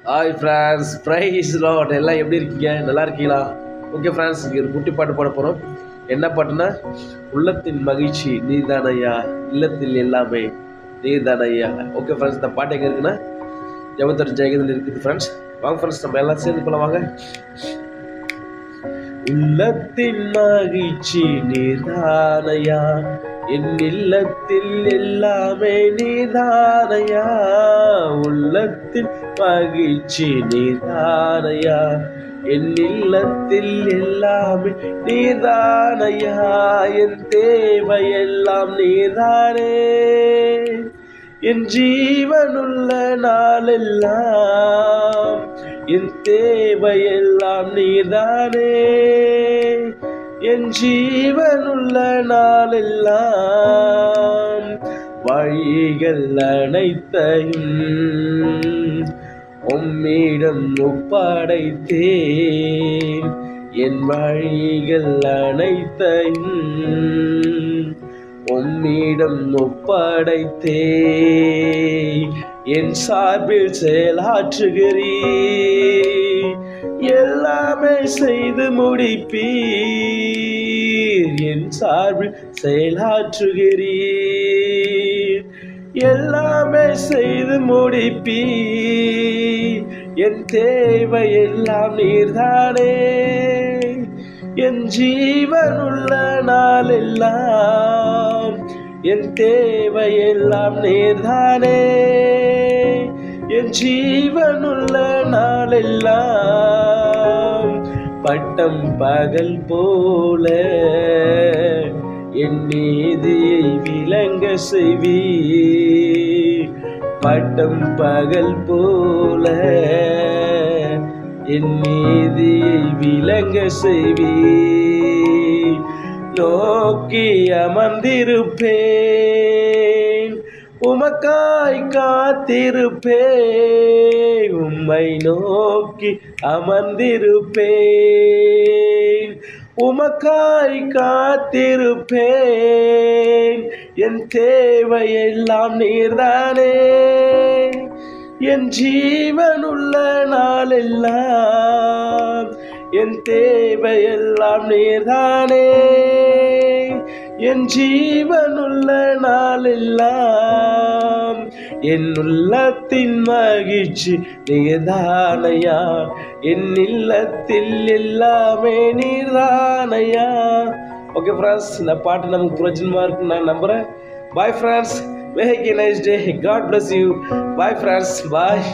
Hi friends, price Lord. எல்லாம் எப்படி இருக்கீங்க? நல்லா இருக்கீங்களா? ஓகே ஃப்ரெண்ட்ஸ், இங்கே ஒரு குட்டி பாட்டு பாட போகிறோம். என்ன பாட்டுன்னா, உள்ளத்தின் மகிழ்ச்சி நீதானையா, இல்லத்தில் எல்லாமே நீதானையா. ஓகே ஃப்ரெண்ட்ஸ், இந்த பாட்டு எங்கே இருக்குன்னா ஜெபத்தர் ஜெயகத்தில் இருக்குது ஃப்ரெண்ட்ஸ். வாங்க ஃப்ரெண்ட்ஸ், நம்ம எல்லாம் சேர்ந்து போல வாங்க. உள்ளத்தின் மகிழ்ச்சி நீதானையா, என் இல்லத்தில் எல்லாமே நீதானையா. உள்ளத்தின் மகிழ்ச்சி நீதானையா, என் இல்லத்தில் எல்லாமே நீதானையா. என் தேவையெல்லாம் நீதானே, என் ஜீவனுள்ள நாளெல்லாம் என் தேவையெல்லாம் நீதானே. என் ஜீவனுள்ள நாளெல்லாம் வழிகள் அனைத்தையும் உம்மிடம் ஒப்படைத்தேன். என் வழிகள் அனைத்தையும் உம்மிடம் ஒப்படைத்தேன். என் சார்பில் செயலாற்றுகிறீர், எல்லாமே செய்து முடிப்பீர். என் சார்பில் செயலாற்றுகிறீர், எல்லாமே செய்து முடிப்பீர். என் தேவை எல்லாம் நீர்தானே, என் ஜீவனுள்ள நாளெல்லாம் என் தேவை எல்லாம் நீர்தானே. என் ஜீவனுள்ள நாளெல்லாம் பட்டம் பகல் போல என் நீதியை விளங்க செய்வீர். பட்டம் பகல் போல என் நீதியை விளங்க செய்வீர். நோக்கி அமர்ந்திருப்பேன், உமக்காய் காத்திருப்பேன். உம்மை நோக்கி அமர்ந்திருப்பேன், உமக்காய் காத்திருப்பேன். என் தேவையெல்லாம் நீர்தானே, என் ஜீவனுள்ள நாளெல்லாம் என் தேவையெல்லாம் நீர்தானே. என் ஜீவனுள்ள நாளெல்லாம் என் உள்ளத்தின் மகிழ்ச்சி நீர்தானையா, என் இல்லத்தில் எல்லாமே நீர்தானையா. ஓகே ஃப்ரெண்ட்ஸ், இந்த பாட்டு நமக்கு பிரயோஜனமாக இருக்குன்னு நான் நம்புகிறேன். Bye friends, make a nice day. God bless you. Bye friends. Bye.